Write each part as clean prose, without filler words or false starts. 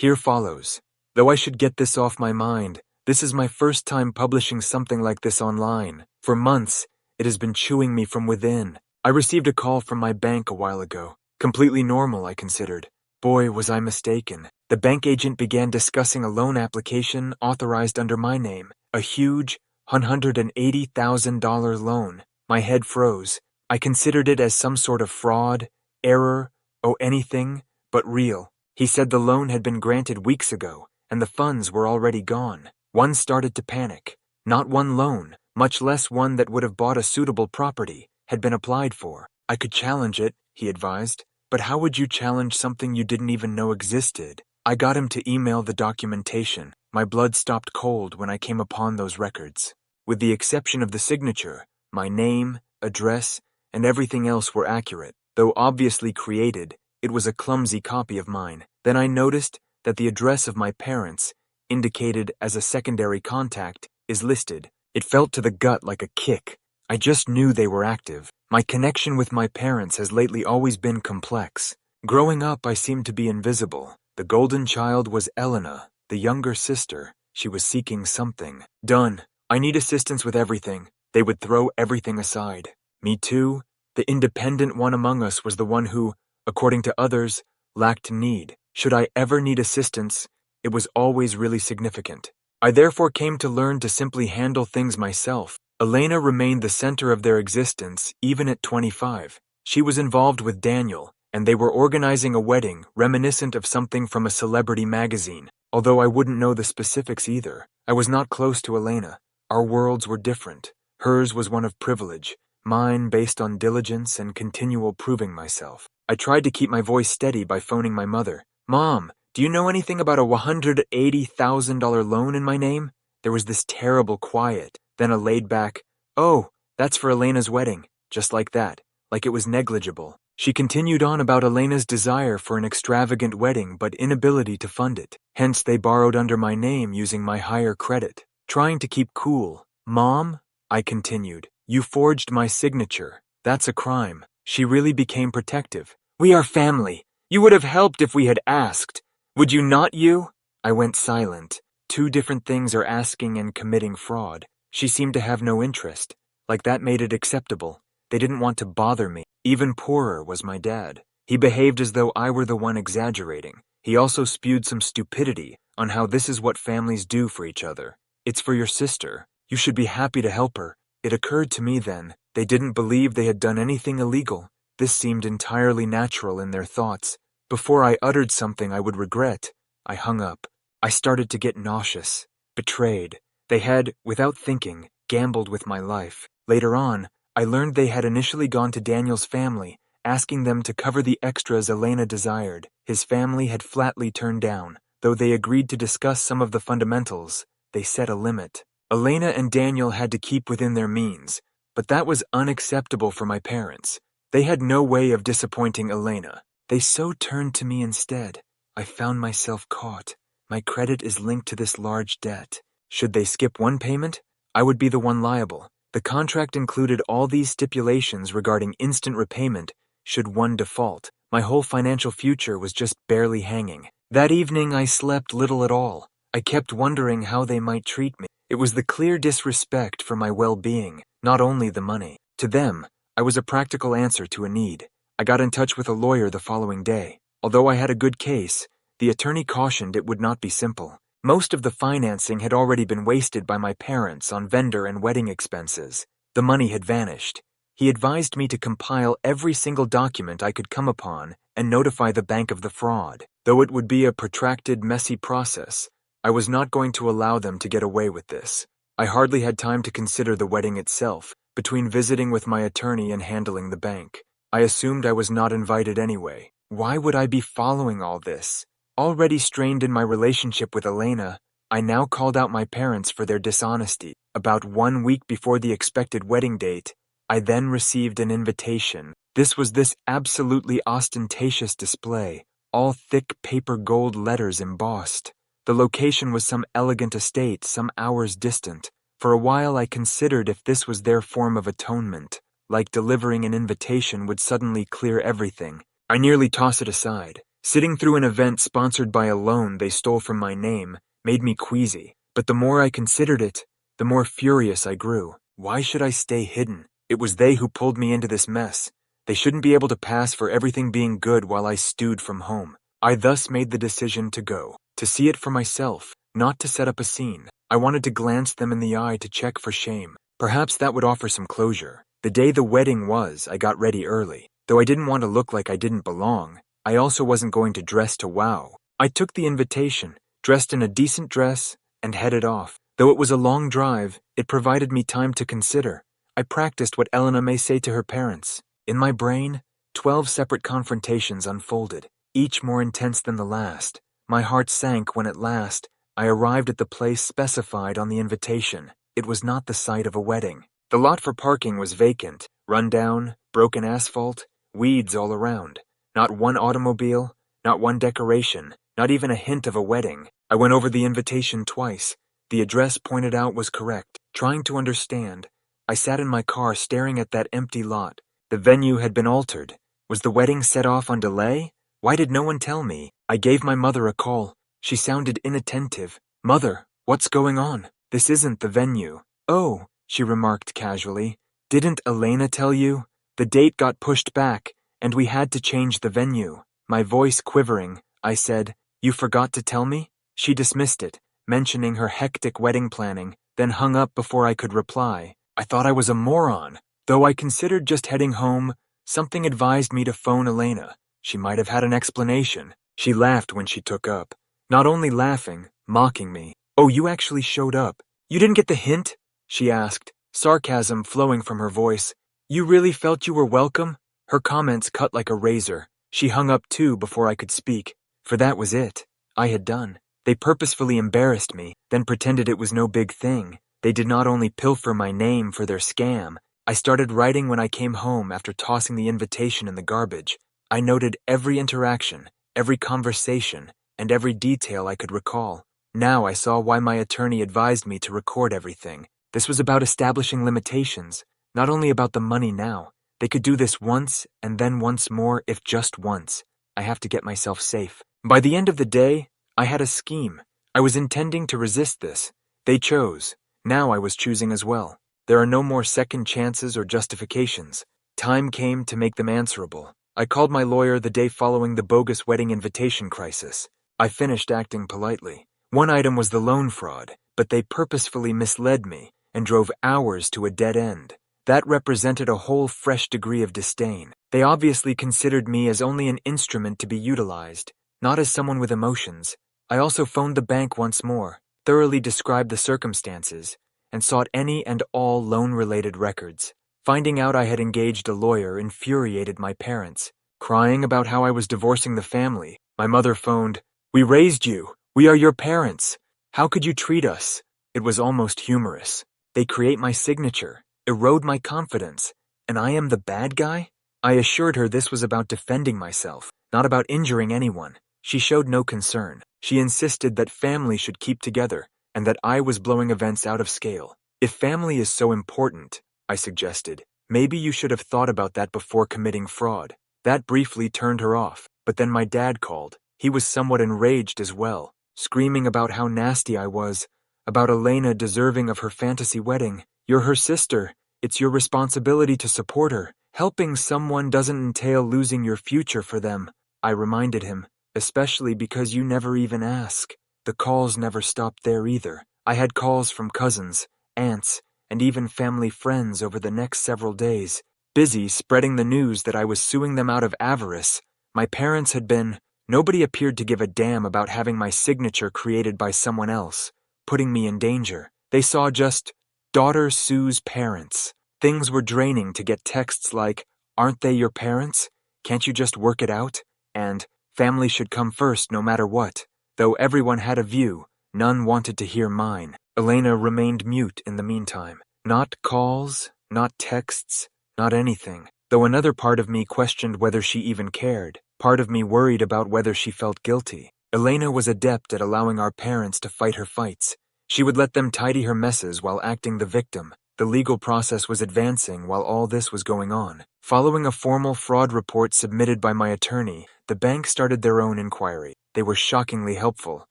Here follows. Though I should get this off my mind, this is my first time publishing something like this online. For months, it has been chewing me from within. I received a call from my bank a while ago. Completely normal, I considered. Boy, was I mistaken. The bank agent began discussing a loan application authorized under my name, a huge $180,000 loan. My head froze. I considered it as some sort of fraud, error, or anything but real. He said the loan had been granted weeks ago, and the funds were already gone. One started to panic. Not one loan, much less one that would have bought a suitable property, had been applied for. I could challenge it, he advised. But how would you challenge something you didn't even know existed? I got him to email the documentation. My blood stopped cold when I came upon those records. With the exception of the signature, my name, address, and everything else were accurate. Though obviously created, it was a clumsy copy of mine. Then I noticed that the address of my parents, indicated as a secondary contact, is listed. It felt to the gut like a kick. I just knew they were active. My connection with my parents has lately always been complex. Growing up, I seemed to be invisible. The golden child was Elena, the younger sister. She was seeking something. Done. I need assistance with everything. They would throw everything aside. Me too. The independent one among us was the one who, according to others, lacked need. Should I ever need assistance, it was always really significant. I therefore came to learn to simply handle things myself. Elena remained the center of their existence even at 25. She was involved with Daniel, and they were organizing a wedding reminiscent of something from a celebrity magazine. Although I wouldn't know the specifics either. I was not close to Elena. Our worlds were different. Hers was one of privilege, mine based on diligence and continual proving myself. I tried to keep my voice steady by phoning my mother. Mom, do you know anything about a $180,000 loan in my name? There was this terrible quiet, then a laid-back, oh, that's for Elena's wedding, just like that, like it was negligible. She continued on about Elena's desire for an extravagant wedding but inability to fund it. Hence they borrowed under my name using my higher credit. Trying to keep cool. Mom, I continued, you forged my signature. That's a crime. She really became protective. We are family. You would have helped if we had asked. Would you not, you? I went silent. Two different things are asking and committing fraud. She seemed to have no interest. Like that made it acceptable. They didn't want to bother me. Even poorer was my dad. He behaved as though I were the one exaggerating. He also spewed some stupidity on how this is what families do for each other. It's for your sister. You should be happy to help her. It occurred to me then, they didn't believe they had done anything illegal. This seemed entirely natural in their thoughts. Before I uttered something I would regret, I hung up. I started to get nauseous, betrayed. They had, without thinking, gambled with my life. Later on, I learned they had initially gone to Daniel's family, asking them to cover the extras Elena desired. His family had flatly turned down. Though they agreed to discuss some of the fundamentals, they set a limit. Elena and Daniel had to keep within their means, but that was unacceptable for my parents. They had no way of disappointing Elena. They so turned to me instead. I found myself caught. My credit is linked to this large debt. Should they skip one payment, I would be the one liable. The contract included all these stipulations regarding instant repayment should one default. My whole financial future was just barely hanging. That evening I slept little at all. I kept wondering how they might treat me. It was the clear disrespect for my well-being, not only the money. To them, I was a practical answer to a need. I got in touch with a lawyer the following day. Although I had a good case, the attorney cautioned it would not be simple. Most of the financing had already been wasted by my parents on vendor and wedding expenses. The money had vanished. He advised me to compile every single document I could come upon and notify the bank of the fraud. Though it would be a protracted, messy process, I was not going to allow them to get away with this. I hardly had time to consider the wedding itself, between visiting with my attorney and handling the bank. I assumed I was not invited anyway. Why would I be following all this? Already strained in my relationship with Elena, I now called out my parents for their dishonesty. About 1 week before the expected wedding date, I then received an invitation. This was this absolutely ostentatious display, all thick paper gold letters embossed. The location was some elegant estate some hours distant. For a while I considered if this was their form of atonement, like delivering an invitation would suddenly clear everything. I nearly tossed it aside. Sitting through an event sponsored by a loan they stole from my name made me queasy, but the more I considered it, the more furious I grew. Why should I stay hidden? It was they who pulled me into this mess. They shouldn't be able to pass for everything being good while I stewed from home. I thus made the decision to go, to see it for myself, not to set up a scene. I wanted to glance them in the eye to check for shame. Perhaps that would offer some closure. The day the wedding was, I got ready early. Though I didn't want to look like I didn't belong, I also wasn't going to dress to wow. I took the invitation, dressed in a decent dress, and headed off. Though it was a long drive, it provided me time to consider. I practiced what Elena may say to her parents. In my brain, 12 separate confrontations unfolded, each more intense than the last. My heart sank when at last, I arrived at the place specified on the invitation. It was not the site of a wedding. The lot for parking was vacant, run down, broken asphalt, weeds all around. Not one automobile, not one decoration, not even a hint of a wedding. I went over the invitation twice. The address pointed out was correct. Trying to understand, I sat in my car staring at that empty lot. The venue had been altered. Was the wedding set off on delay? Why did no one tell me? I gave my mother a call. She sounded inattentive. "Mother, what's going on? This isn't the venue." "Oh," she remarked casually. "Didn't Elena tell you? The date got pushed back, and we had to change the venue." My voice quivering, I said, "You forgot to tell me?" She dismissed it, mentioning her hectic wedding planning, then hung up before I could reply. I thought I was a moron. Though I considered just heading home, something advised me to phone Elena. She might have had an explanation. She laughed when she took up. Not only laughing, mocking me. "Oh, you actually showed up. You didn't get the hint?" she asked, sarcasm flowing from her voice. "You really felt you were welcome?" Her comments cut like a razor. She hung up too before I could speak. For that was it. I had done. They purposefully embarrassed me, then pretended it was no big thing. They did not only pilfer my name for their scam. I started writing when I came home after tossing the invitation in the garbage. I noted every interaction, every conversation, and every detail I could recall. Now I saw why my attorney advised me to record everything. This was about establishing limitations, not only about the money now. They could do this once and then once more if just once. I have to get myself safe. By the end of the day, I had a scheme. I was intending to resist this. They chose. Now I was choosing as well. There are no more second chances or justifications. Time came to make them answerable. I called my lawyer the day following the bogus wedding invitation crisis. I finished acting politely. One item was the loan fraud, but they purposefully misled me and drove hours to a dead end. That represented a whole fresh degree of disdain. They obviously considered me as only an instrument to be utilized, not as someone with emotions. I also phoned the bank once more, thoroughly described the circumstances, and sought any and all loan-related records. Finding out I had engaged a lawyer infuriated my parents. Crying about how I was divorcing the family, my mother phoned, "We raised you. We are your parents. How could you treat us?" It was almost humorous. They create my signature, erode my confidence, and I am the bad guy? I assured her this was about defending myself, not about injuring anyone. She showed no concern. She insisted that family should keep together, and that I was blowing events out of scale. If family is so important, I suggested, maybe you should have thought about that before committing fraud. That briefly turned her off, but then my dad called. He was somewhat enraged as well, screaming about how nasty I was, about Elena deserving of her fantasy wedding. "You're her sister. It's your responsibility to support her. Helping someone doesn't entail losing your future for them," I reminded him, "especially because you never even ask." The calls never stopped there either. I had calls from cousins, aunts, and even family friends over the next several days, busy spreading the news that I was suing them out of avarice. My parents had been. Nobody appeared to give a damn about having my signature created by someone else, putting me in danger. They saw just, "Daughter sues parents." Things were draining to get texts like, "Aren't they your parents? Can't you just work it out?" And, "Family should come first no matter what." Though everyone had a view, none wanted to hear mine. Elena remained mute in the meantime. Not calls, not texts, not anything. Though another part of me questioned whether she even cared. Part of me worried about whether she felt guilty. Elena was adept at allowing our parents to fight her fights. She would let them tidy her messes while acting the victim. The legal process was advancing while all this was going on. Following a formal fraud report submitted by my attorney, the bank started their own inquiry. They were shockingly helpful,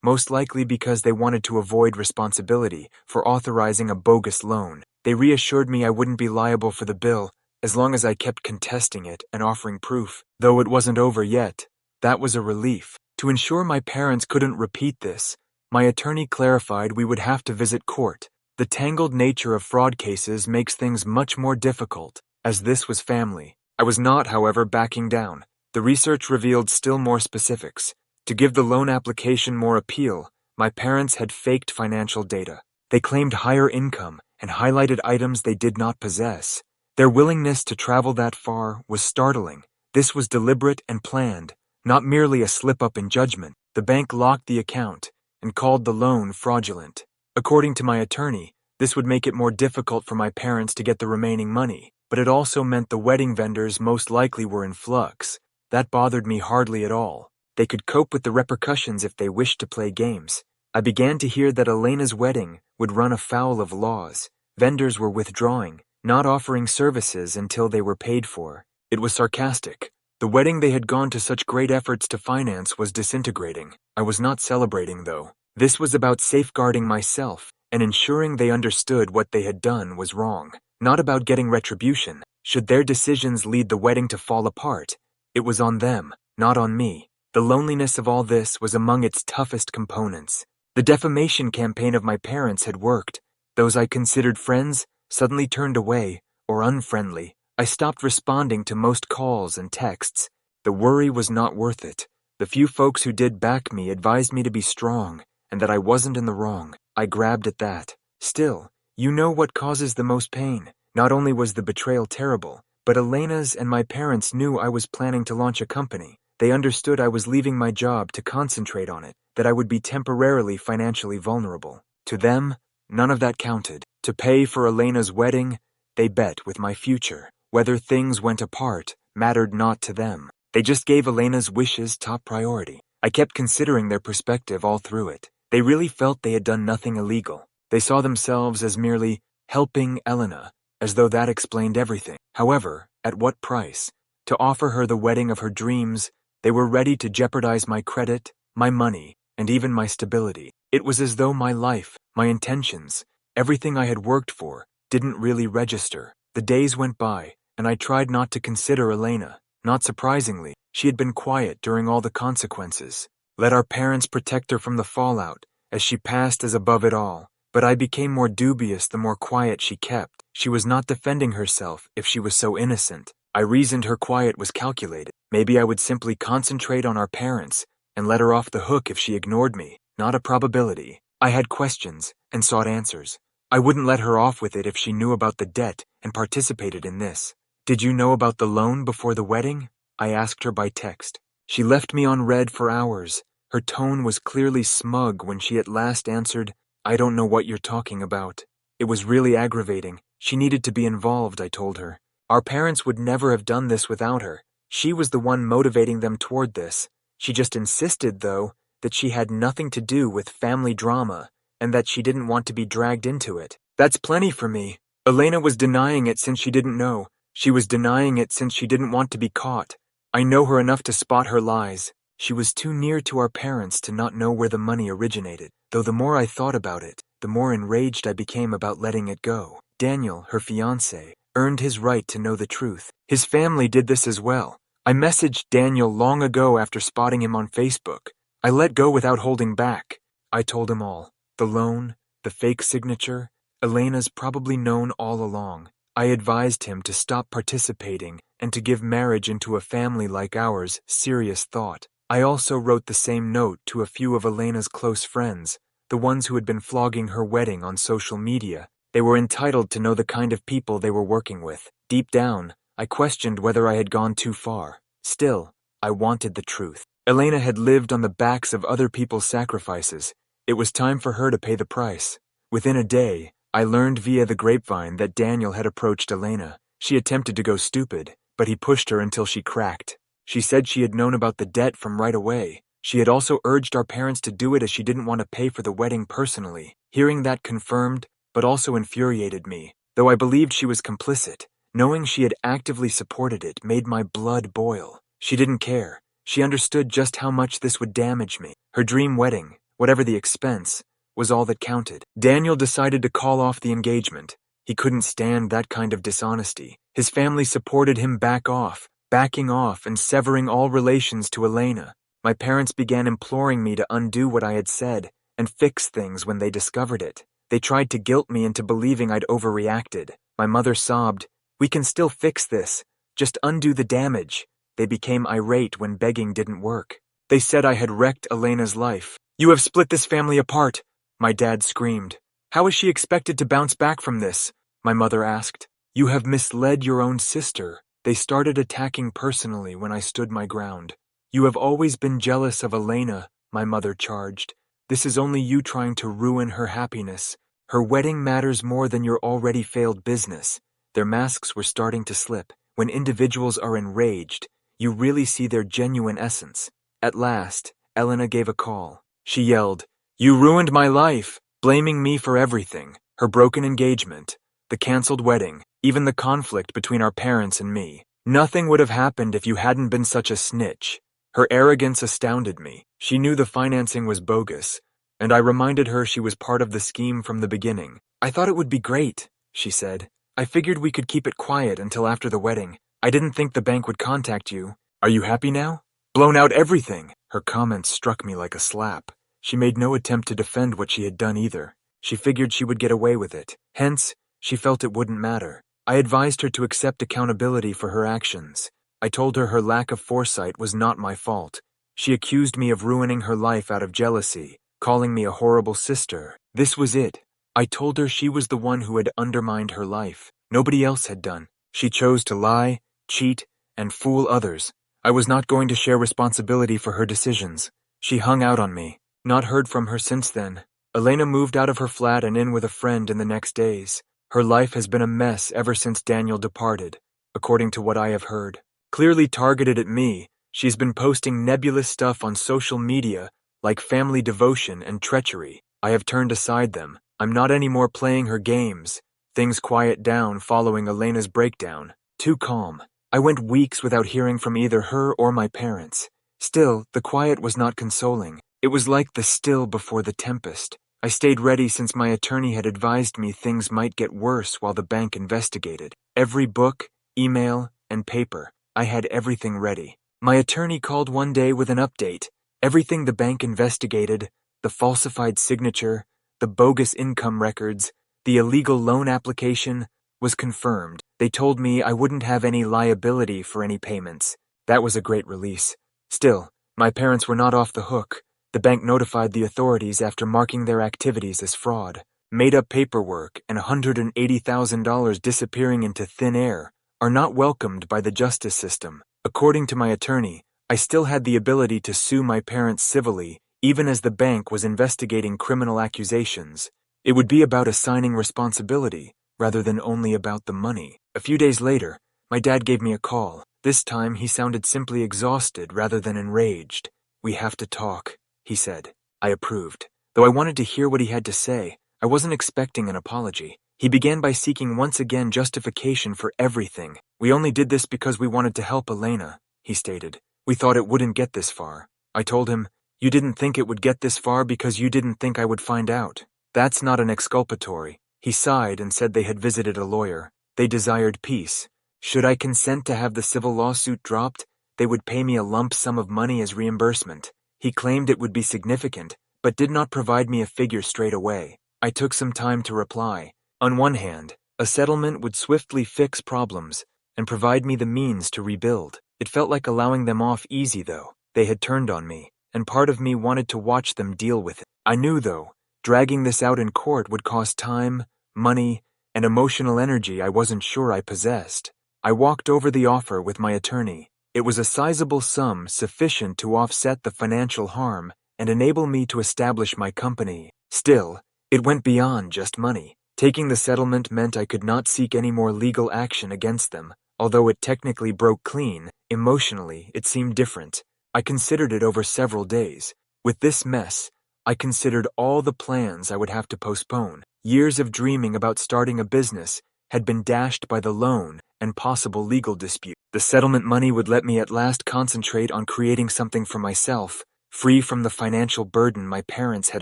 most likely because they wanted to avoid responsibility for authorizing a bogus loan. They reassured me I wouldn't be liable for the bill as long as I kept contesting it and offering proof. Though it wasn't over yet, that was a relief. To ensure my parents couldn't repeat this, my attorney clarified we would have to visit court. The tangled nature of fraud cases makes things much more difficult, as this was family. I was not, however, backing down. The research revealed still more specifics. To give the loan application more appeal, my parents had faked financial data. They claimed higher income and highlighted items they did not possess. Their willingness to travel that far was startling. This was deliberate and planned, not merely a slip-up in judgment. The bank locked the account and called the loan fraudulent. According to my attorney, this would make it more difficult for my parents to get the remaining money, but it also meant the wedding vendors most likely were in flux. That bothered me hardly at all. They could cope with the repercussions if they wished to play games. I began to hear that Elena's wedding would run afoul of laws. Vendors were withdrawing, not offering services until they were paid for. It was sarcastic. The wedding they had gone to such great efforts to finance was disintegrating. I was not celebrating, though. This was about safeguarding myself and ensuring they understood what they had done was wrong. Not about getting retribution. Should their decisions lead the wedding to fall apart, it was on them, not on me. The loneliness of all this was among its toughest components. The defamation campaign of my parents had worked. Those I considered friends suddenly turned away or unfriendly. I stopped responding to most calls and texts. The worry was not worth it. The few folks who did back me advised me to be strong and that I wasn't in the wrong. I grabbed at that. Still, you know what causes the most pain. Not only was the betrayal terrible, but Elena's and my parents knew I was planning to launch a company. They understood I was leaving my job to concentrate on it, that I would be temporarily financially vulnerable. To them, none of that counted. To pay for Elena's wedding, they bet with my future. Whether things went apart mattered not to them. They just gave Elena's wishes top priority. I kept considering their perspective all through it. They really felt they had done nothing illegal. They saw themselves as merely helping Elena, as though that explained everything. However, at what price? To offer her the wedding of her dreams, they were ready to jeopardize my credit, my money, and even my stability. It was as though my life, my intentions, everything I had worked for, didn't really register. The days went by, and I tried not to consider Elena. Not surprisingly, she had been quiet during all the consequences. Let our parents protect her from the fallout, as she passed as above it all. But I became more dubious the more quiet she kept. She was not defending herself if she was so innocent. I reasoned her quiet was calculated. Maybe I would simply concentrate on our parents and let her off the hook if she ignored me. Not a probability. I had questions and sought answers. I wouldn't let her off with it if she knew about the debt and participated in this. Did you know about the loan before the wedding? I asked her by text. She left me on read for hours. Her tone was clearly smug when she at last answered, "I don't know what you're talking about." It was really aggravating. She needed to be involved, I told her. Our parents would never have done this without her. She was the one motivating them toward this. She just insisted, though, that she had nothing to do with family drama and that she didn't want to be dragged into it. That's plenty for me. Elena was denying it since she didn't know. She was denying it since she didn't want to be caught. I know her enough to spot her lies. She was too near to our parents to not know where the money originated. Though the more I thought about it, the more enraged I became about letting it go. Daniel, her fiancé, earned his right to know the truth. His family did this as well. I messaged Daniel long ago after spotting him on Facebook. I let go without holding back. I told him all. The loan, the fake signature, Elena's probably known all along. I advised him to stop participating and to give marriage into a family like ours serious thought. I also wrote the same note to a few of Elena's close friends, the ones who had been flogging her wedding on social media. They were entitled to know the kind of people they were working with. Deep down, I questioned whether I had gone too far. Still, I wanted the truth. Elena had lived on the backs of other people's sacrifices. It was time for her to pay the price. Within a day, I learned via the grapevine that Daniel had approached Elena. She attempted to go stupid, but he pushed her until she cracked. She said she had known about the debt from right away. She had also urged our parents to do it as she didn't want to pay for the wedding personally. Hearing that confirmed, but also infuriated me. Though I believed she was complicit, knowing she had actively supported it made my blood boil. She didn't care. She understood just how much this would damage me. Her dream wedding, whatever the expense, was all that counted. Daniel decided to call off the engagement. He couldn't stand that kind of dishonesty. His family supported him backing off and severing all relations to Elena. My parents began imploring me to undo what I had said and fix things when they discovered it. They tried to guilt me into believing I'd overreacted. My mother sobbed, "We can still fix this. Just undo the damage." They became irate when begging didn't work. They said I had wrecked Elena's life. "You have split this family apart," my dad screamed. "How is she expected to bounce back from this?" my mother asked. "You have misled your own sister." They started attacking personally when I stood my ground. "You have always been jealous of Elena," my mother charged. "This is only you trying to ruin her happiness. Her wedding matters more than your already failed business." Their masks were starting to slip. When individuals are enraged, you really see their genuine essence. At last, Elena gave a call. She yelled, "You ruined my life," blaming me for everything. Her broken engagement, the canceled wedding, even the conflict between our parents and me. "Nothing would have happened if you hadn't been such a snitch." Her arrogance astounded me. She knew the financing was bogus, and I reminded her she was part of the scheme from the beginning. "I thought it would be great," she said. "I figured we could keep it quiet until after the wedding. I didn't think the bank would contact you. Are you happy now? Blown out everything." Her comments struck me like a slap. She made no attempt to defend what she had done either. She figured she would get away with it. Hence, she felt it wouldn't matter. I advised her to accept accountability for her actions. I told her her lack of foresight was not my fault. She accused me of ruining her life out of jealousy, calling me a horrible sister. This was it. I told her she was the one who had undermined her life. Nobody else had done. She chose to lie, cheat, and fool others. I was not going to share responsibility for her decisions. She hung out on me. Not heard from her since then. Elena moved out of her flat and in with a friend in the next days. Her life has been a mess ever since Daniel departed, according to what I have heard. Clearly targeted at me, she's been posting nebulous stuff on social media, like family devotion and treachery. I have turned aside them. I'm not anymore playing her games. Things quiet down following Elena's breakdown. Too calm. I went weeks without hearing from either her or my parents. Still, the quiet was not consoling. It was like the still before the tempest. I stayed ready since my attorney had advised me things might get worse while the bank investigated. Every book, email, and paper. I had everything ready. My attorney called one day with an update. Everything the bank investigated, the falsified signature, the bogus income records, the illegal loan application, was confirmed. They told me I wouldn't have any liability for any payments. That was a great release. Still, my parents were not off the hook. The bank notified the authorities after marking their activities as fraud. Made-up paperwork and $180,000 disappearing into thin air are not welcomed by the justice system. According to my attorney, I still had the ability to sue my parents civilly, even as the bank was investigating criminal accusations. It would be about assigning responsibility, rather than only about the money. A few days later, my dad gave me a call. This time he sounded simply exhausted rather than enraged. "We have to talk," he said. I approved. Though I wanted to hear what he had to say, I wasn't expecting an apology. He began by seeking once again justification for everything. "We only did this because we wanted to help Elena," he stated. "We thought it wouldn't get this far." I told him, "You didn't think it would get this far because you didn't think I would find out. That's not an exculpatory." He sighed and said they had visited a lawyer. They desired peace. Should I consent to have the civil lawsuit dropped, they would pay me a lump sum of money as reimbursement. He claimed it would be significant, but did not provide me a figure straight away. I took some time to reply. On one hand, a settlement would swiftly fix problems and provide me the means to rebuild. It felt like allowing them off easy, though. They had turned on me, and part of me wanted to watch them deal with it. I knew, though, dragging this out in court would cost time, money, and emotional energy I wasn't sure I possessed. I walked over the offer with my attorney. It was a sizable sum sufficient to offset the financial harm and enable me to establish my company. Still, it went beyond just money. Taking the settlement meant I could not seek any more legal action against them. Although it technically broke clean, emotionally it seemed different. I considered it over several days. With this mess, I considered all the plans I would have to postpone. Years of dreaming about starting a business had been dashed by the loan and possible legal dispute. The settlement money would let me at last concentrate on creating something for myself, free from the financial burden my parents had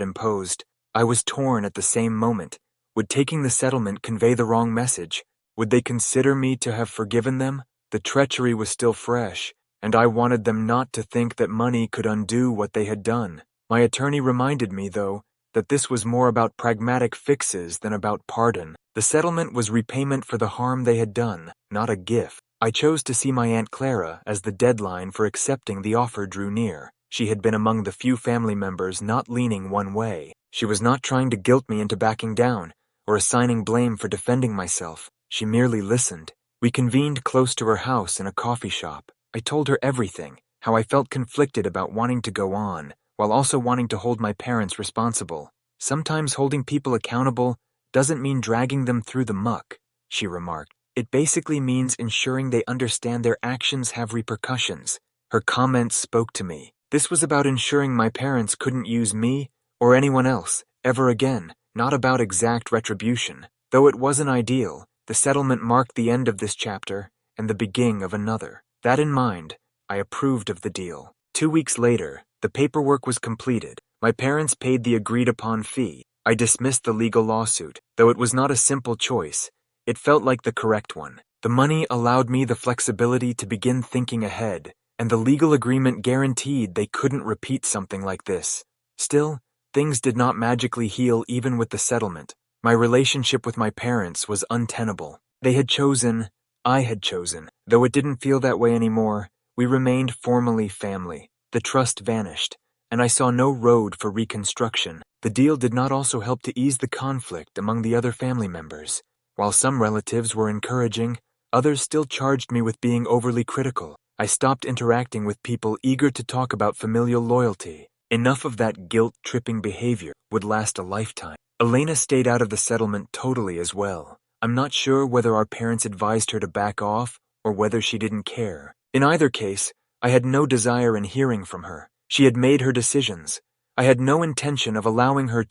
imposed. I was torn at the same moment. Would taking the settlement convey the wrong message? Would they consider me to have forgiven them? The treachery was still fresh, and I wanted them not to think that money could undo what they had done. My attorney reminded me, though, that this was more about pragmatic fixes than about pardon. The settlement was repayment for the harm they had done, not a gift. I chose to see my Aunt Clara as the deadline for accepting the offer drew near. She had been among the few family members not leaning one way. She was not trying to guilt me into backing down, or assigning blame for defending myself. She merely listened. We convened close to her house in a coffee shop. I told her everything, how I felt conflicted about wanting to go on, while also wanting to hold my parents responsible. Sometimes holding people accountable doesn't mean dragging them through the muck, she remarked. It basically means ensuring they understand their actions have repercussions. Her comments spoke to me. This was about ensuring my parents couldn't use me or anyone else ever again, not about exact retribution. Though it wasn't ideal, the settlement marked the end of this chapter and the beginning of another. That in mind, I approved of the deal. 2 weeks later, the paperwork was completed. My parents paid the agreed-upon fee. I dismissed the legal lawsuit. Though it was not a simple choice, it felt like the correct one. The money allowed me the flexibility to begin thinking ahead, and the legal agreement guaranteed they couldn't repeat something like this. Still, things did not magically heal even with the settlement. My relationship with my parents was untenable. They had chosen, I had chosen. Though it didn't feel that way anymore, we remained formally family. The trust vanished, and I saw no road for reconstruction. The deal did not also help to ease the conflict among the other family members. While some relatives were encouraging, others still charged me with being overly critical. I stopped interacting with people eager to talk about familial loyalty. Enough of that guilt-tripping behavior would last a lifetime. Elena stayed out of the settlement totally as well. I'm not sure whether our parents advised her to back off or whether she didn't care. In either case, I had no desire in hearing from her. She had made her decisions. I had no intention of allowing her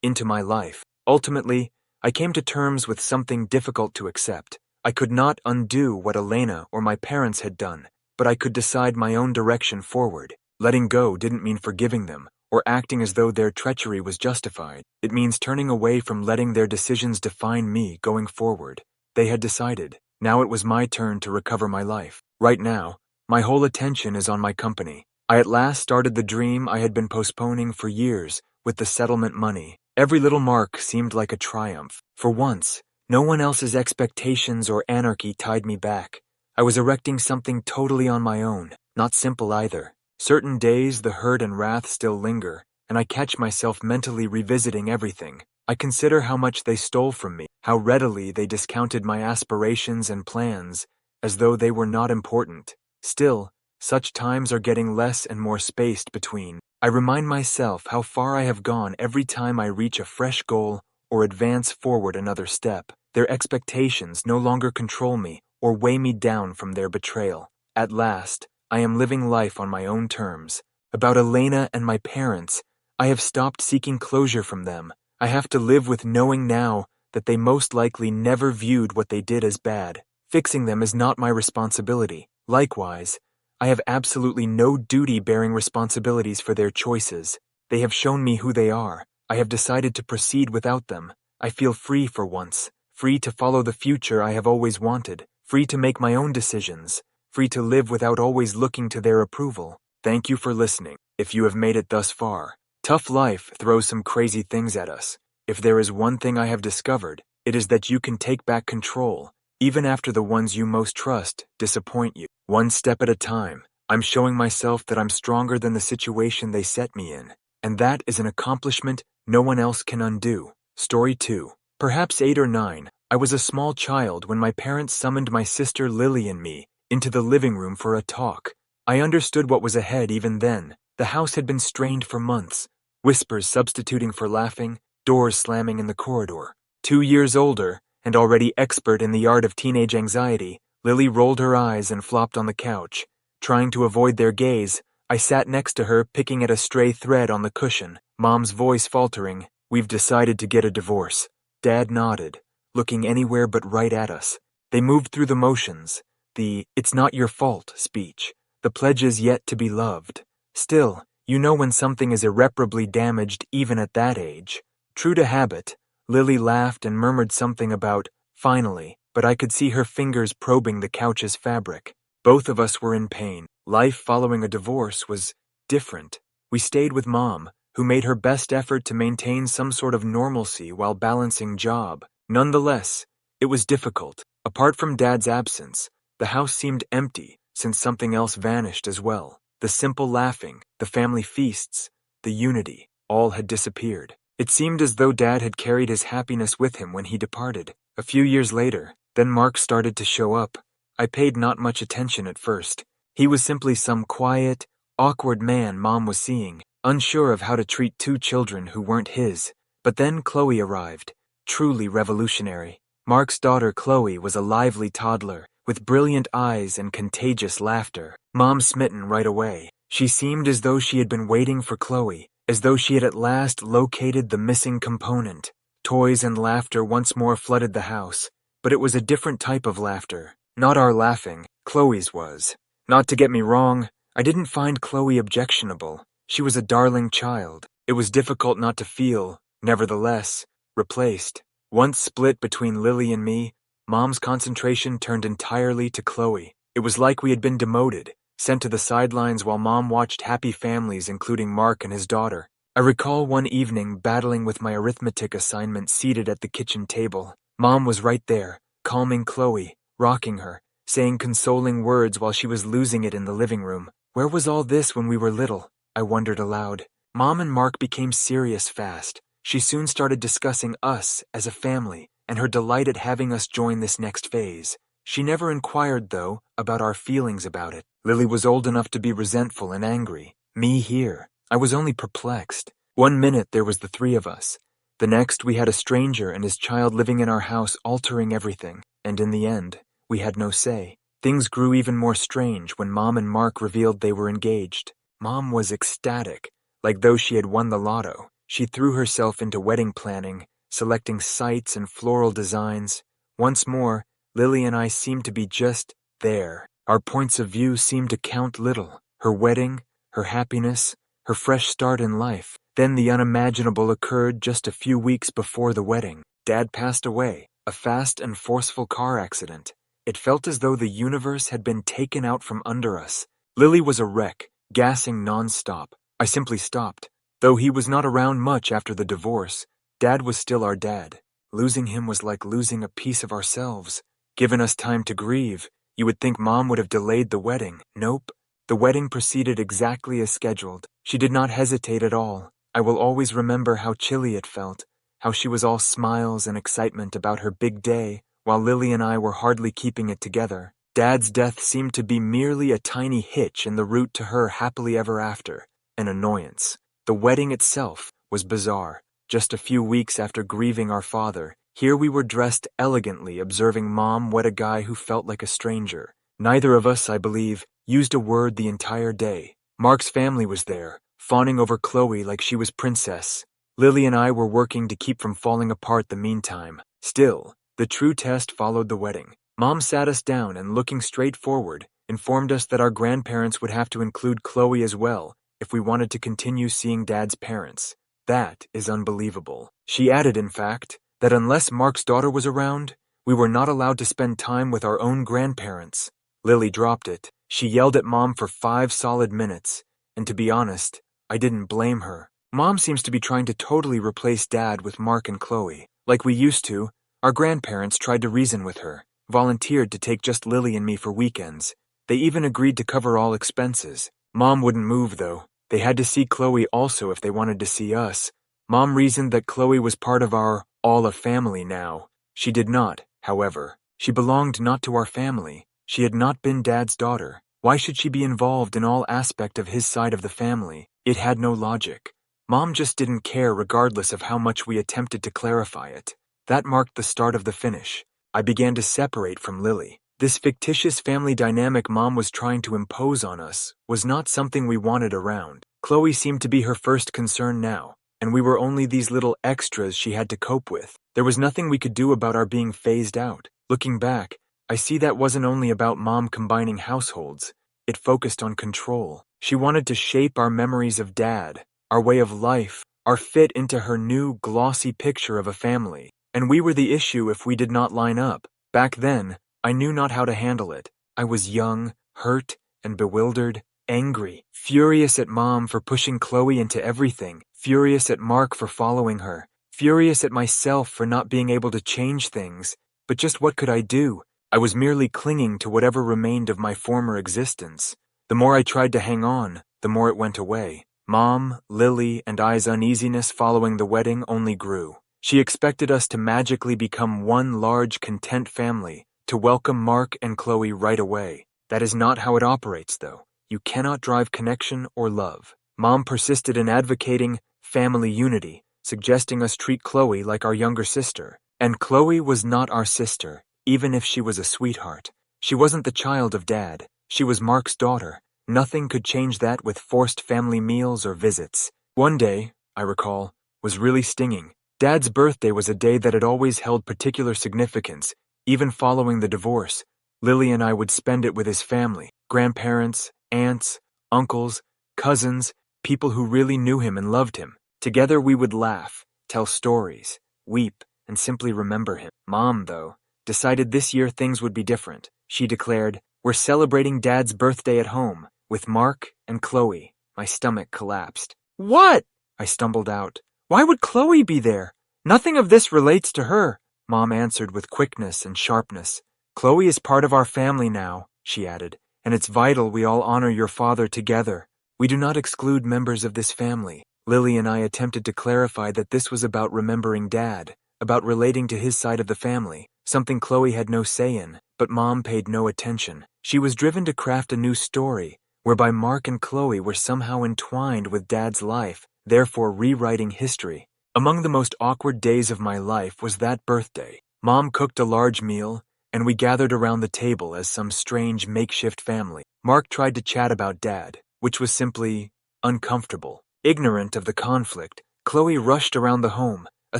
into my life. Ultimately, I came to terms with something difficult to accept. I could not undo what Elena or my parents had done, but I could decide my own direction forward. Letting go didn't mean forgiving them, or acting as though their treachery was justified. It means turning away from letting their decisions define me going forward. They had decided. Now it was my turn to recover my life. Right now, my whole attention is on my company. I at last started the dream I had been postponing for years with the settlement money. Every little mark seemed like a triumph. For once, no one else's expectations or anarchy tied me back. I was erecting something totally on my own, not simple either. Certain days the hurt and wrath still linger, and I catch myself mentally revisiting everything. I consider how much they stole from me, how readily they discounted my aspirations and plans, as though they were not important. Still, such times are getting less and more spaced between. I remind myself how far I have gone every time I reach a fresh goal or advance forward another step. Their expectations no longer control me or weigh me down from their betrayal. At last, I am living life on my own terms. About Elena and my parents, I have stopped seeking closure from them. I have to live with knowing now that they most likely never viewed what they did as bad. Fixing them is not my responsibility. Likewise, I have absolutely no duty-bearing responsibilities for their choices. They have shown me who they are. I have decided to proceed without them. I feel free for once, free to follow the future I have always wanted, free to make my own decisions, free to live without always looking to their approval. Thank you for listening, if you have made it thus far. Tough life throws some crazy things at us. If there is one thing I have discovered, it is that you can take back control, even after the ones you most trust disappoint you. One step at a time, I'm showing myself that I'm stronger than the situation they set me in, and that is an accomplishment no one else can undo. Story 2. Perhaps 8 or 9, I was a small child when my parents summoned my sister Lily and me into the living room for a talk. I understood what was ahead even then. The house had been strained for months, whispers substituting for laughing, doors slamming in the corridor. 2 years older, and already expert in the art of teenage anxiety, Lily rolled her eyes and flopped on the couch. Trying to avoid their gaze, I sat next to her, picking at a stray thread on the cushion, Mom's voice faltering. "We've decided to get a divorce." Dad nodded, looking anywhere but right at us. They moved through the motions, the "it's not your fault" speech, the pledges yet to be loved. Still, you know when something is irreparably damaged even at that age. True to habit, Lily laughed and murmured something about "finally," but I could see her fingers probing the couch's fabric. Both of us were in pain. Life following a divorce was different. We stayed with Mom, who made her best effort to maintain some sort of normalcy while balancing job. Nonetheless, it was difficult. Apart from Dad's absence, the house seemed empty since something else vanished as well. The simple laughing, the family feasts, the unity, all had disappeared. It seemed as though Dad had carried his happiness with him when he departed. A few years later, then Mark started to show up. I paid not much attention at first. He was simply some quiet, awkward man Mom was seeing, unsure of how to treat two children who weren't his. But then Chloe arrived, truly revolutionary. Mark's daughter Chloe was a lively toddler, with brilliant eyes and contagious laughter. Mom smitten right away. She seemed as though she had been waiting for Chloe, as though she had at last located the missing component. Toys and laughter once more flooded the house, but it was a different type of laughter. Not our laughing, Chloe's was. Not to get me wrong, I didn't find Chloe objectionable. She was a darling child. It was difficult not to feel, nevertheless, replaced. Once split between Lily and me, Mom's concentration turned entirely to Chloe. It was like we had been demoted, sent to the sidelines while Mom watched happy families including Mark and his daughter. I recall one evening battling with my arithmetic assignment seated at the kitchen table. Mom was right there, calming Chloe, rocking her, saying consoling words while she was losing it in the living room. Where was all this when we were little? I wondered aloud. Mom and Mark became serious fast. She soon started discussing us as a family and her delight at having us join this next phase. She never inquired, though, about our feelings about it. Lily was old enough to be resentful and angry. Me here. I was only perplexed. One minute there was the three of us. The next we had a stranger and his child living in our house altering everything. And in the end, we had no say. Things grew even more strange when Mom and Mark revealed they were engaged. Mom was ecstatic, like though she had won the lotto. She threw herself into wedding planning, selecting sites and floral designs. Once more, Lily and I seemed to be just there. Our points of view seemed to count little. Her wedding, her happiness, her fresh start in life. Then the unimaginable occurred just a few weeks before the wedding. Dad passed away, a fast and forceful car accident. It felt as though the universe had been taken out from under us. Lily was a wreck, gassing non-stop. I simply stopped. Though he was not around much after the divorce, Dad was still our dad. Losing him was like losing a piece of ourselves. Given us time to grieve, you would think Mom would have delayed the wedding. Nope. The wedding proceeded exactly as scheduled. She did not hesitate at all. I will always remember how chilly it felt, how she was all smiles and excitement about her big day, while Lily and I were hardly keeping it together. Dad's death seemed to be merely a tiny hitch in the route to her happily ever after, an annoyance. The wedding itself was bizarre. Just a few weeks after grieving our father, here we were dressed elegantly observing Mom wed a guy who felt like a stranger. Neither of us, I believe, used a word the entire day. Mark's family was there, fawning over Chloe like she was princess. Lily and I were working to keep from falling apart the meantime. Still, the true test followed the wedding. Mom sat us down and, looking straight forward, informed us that our grandparents would have to include Chloe as well if we wanted to continue seeing Dad's parents. That is unbelievable. She added, in fact, that unless Mark's daughter was around, we were not allowed to spend time with our own grandparents. Lily dropped it. She yelled at Mom for 5 solid minutes, and to be honest, I didn't blame her. Mom seems to be trying to totally replace Dad with Mark and Chloe. Like we used to, our grandparents tried to reason with her, volunteered to take just Lily and me for weekends. They even agreed to cover all expenses. Mom wouldn't move, though. They had to see Chloe also if they wanted to see us. Mom reasoned that Chloe was part of our all-a-family now. She did not, however. She belonged not to our family. She had not been Dad's daughter. Why should she be involved in all aspect of his side of the family? It had no logic. Mom just didn't care regardless of how much we attempted to clarify it. That marked the start of the finish. I began to separate from Lily. This fictitious family dynamic Mom was trying to impose on us was not something we wanted around. Chloe seemed to be her first concern now, and we were only these little extras she had to cope with. There was nothing we could do about our being phased out. Looking back, I see that wasn't only about Mom combining households. It focused on control. She wanted to shape our memories of Dad, our way of life, our fit into her new, glossy picture of a family. And we were the issue if we did not line up. Back then, I knew not how to handle it. I was young, hurt, and bewildered, angry, furious at Mom for pushing Chloe into everything, furious at Mark for following her, furious at myself for not being able to change things. But just what could I do? I was merely clinging to whatever remained of my former existence. The more I tried to hang on, the more it went away. Mom, Lily, and I's uneasiness following the wedding only grew. She expected us to magically become one large, content family, to welcome Mark and Chloe right away. That is not how it operates, though. You cannot drive connection or love. Mom persisted in advocating family unity, suggesting us treat Chloe like our younger sister. And Chloe was not our sister, even if she was a sweetheart. She wasn't the child of Dad. She was Mark's daughter. Nothing could change that with forced family meals or visits. One day, I recall, was really stinging. Dad's birthday was a day that had always held particular significance, even following the divorce. Lily and I would spend it with his family, grandparents, aunts, uncles, cousins, people who really knew him and loved him. Together we would laugh, tell stories, weep, and simply remember him. Mom, though, decided this year things would be different. She declared, "We're celebrating Dad's birthday at home, with Mark and Chloe." My stomach collapsed. "What?" I stumbled out. "Why would Chloe be there? Nothing of this relates to her," Mom answered with quickness and sharpness. "Chloe is part of our family now," she added, "and it's vital we all honor your father together. We do not exclude members of this family." Lily and I attempted to clarify that this was about remembering Dad, about relating to his side of the family, something Chloe had no say in, but Mom paid no attention. She was driven to craft a new story, whereby Mark and Chloe were somehow entwined with Dad's life, therefore rewriting history. Among the most awkward days of my life was that birthday. Mom cooked a large meal, and we gathered around the table as some strange makeshift family. Mark tried to chat about Dad, which was simply uncomfortable. Ignorant of the conflict, Chloe rushed around the home, a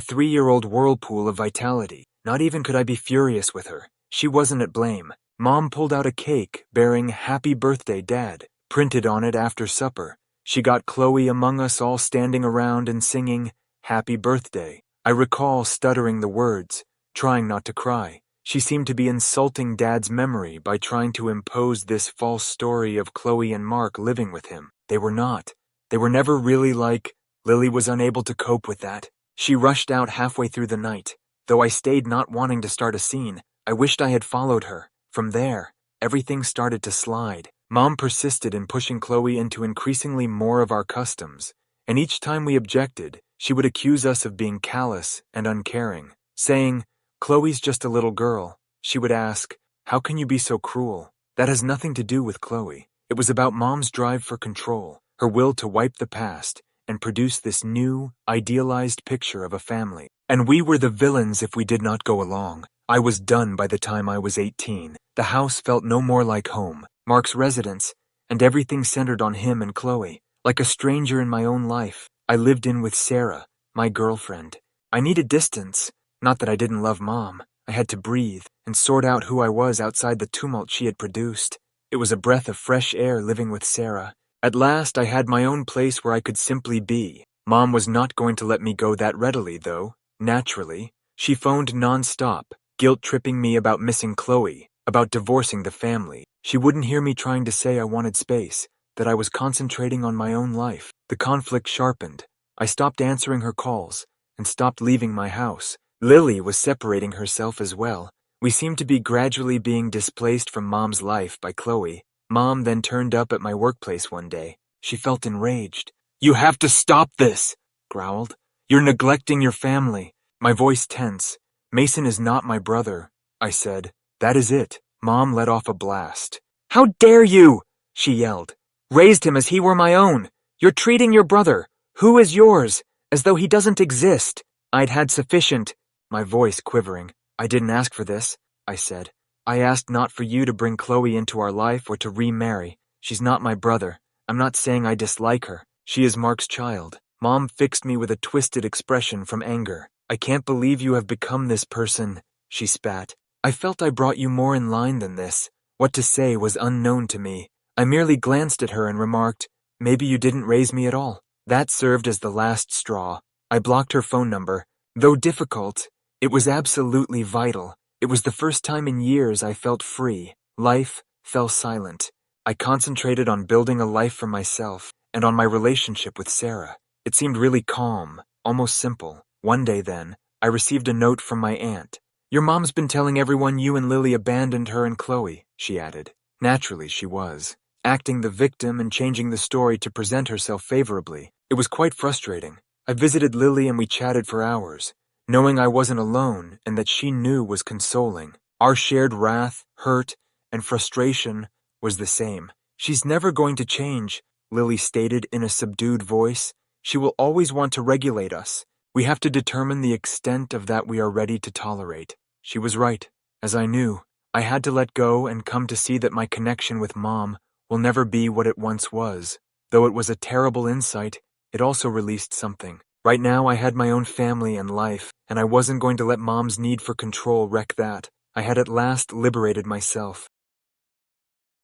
3-year-old whirlpool of vitality. Not even could I be furious with her. She wasn't at blame. Mom pulled out a cake bearing "Happy Birthday, Dad," printed on it after supper. She got Chloe among us all standing around and singing "Happy Birthday." I recall stuttering the words, trying not to cry. She seemed to be insulting Dad's memory by trying to impose this false story of Chloe and Mark living with him. They were not. They were never really like. Lily was unable to cope with that. She rushed out halfway through the night. Though I stayed not wanting to start a scene, I wished I had followed her. From there, everything started to slide. Mom persisted in pushing Chloe into increasingly more of our customs, and each time we objected, she would accuse us of being callous and uncaring, saying, "Chloe's just a little girl." She would ask, "How can you be so cruel?" That has nothing to do with Chloe. It was about Mom's drive for control, her will to wipe the past and produce this new, idealized picture of a family. And we were the villains if we did not go along. I was done by the time I was 18. The house felt no more like home, Mark's residence, and everything centered on him and Chloe. Like a stranger in my own life, I lived in with Sarah, my girlfriend. I needed distance. Not that I didn't love Mom. I had to breathe and sort out who I was outside the tumult she had produced. It was a breath of fresh air living with Sarah. At last, I had my own place where I could simply be. Mom was not going to let me go that readily, though. Naturally, she phoned non-stop, guilt-tripping me about missing Chloe, about divorcing the family. She wouldn't hear me trying to say I wanted space, that I was concentrating on my own life. The conflict sharpened. I stopped answering her calls and stopped leaving my house. Lily was separating herself as well. We seemed to be gradually being displaced from Mom's life by Chloe. Mom then turned up at my workplace one day. She felt enraged. "You have to stop this," growled. "You're neglecting your family." My voice tense. "Mason is not my brother," I said. "That is it." Mom let off a blast. "How dare you?" she yelled. "Raised him as he were my own. You're treating your brother, who is yours, as though he doesn't exist. I'd had sufficient." My voice quivering. "I didn't ask for this," I said. "I asked not for you to bring Chloe into our life or to remarry. She's not my brother. I'm not saying I dislike her. She is Mark's child." Mom fixed me with a twisted expression from anger. "I can't believe you have become this person," she spat. I felt I brought you more in line than this. What to say was unknown to me. I merely glanced at her and remarked, maybe you didn't raise me at all. That served as the last straw. I blocked her phone number. Though difficult, it was absolutely vital. It was the first time in years I felt free. Life fell silent. I concentrated on building a life for myself and on my relationship with Sarah. It seemed really calm, almost simple. One day then, I received a note from my aunt. Your mom's been telling everyone you and Lily abandoned her and Chloe, she added. Naturally, she was, acting the victim and changing the story to present herself favorably. It was quite frustrating. I visited Lily and we chatted for hours. Knowing I wasn't alone and that she knew was consoling. Our shared wrath, hurt, and frustration was the same. She's never going to change, Lily stated in a subdued voice. She will always want to regulate us. We have to determine the extent of that we are ready to tolerate. She was right. As I knew, I had to let go and come to see that my connection with Mom will never be what it once was. Though it was a terrible insight, it also released something. Right now I had my own family and life, and I wasn't going to let Mom's need for control wreck that. I had at last liberated myself.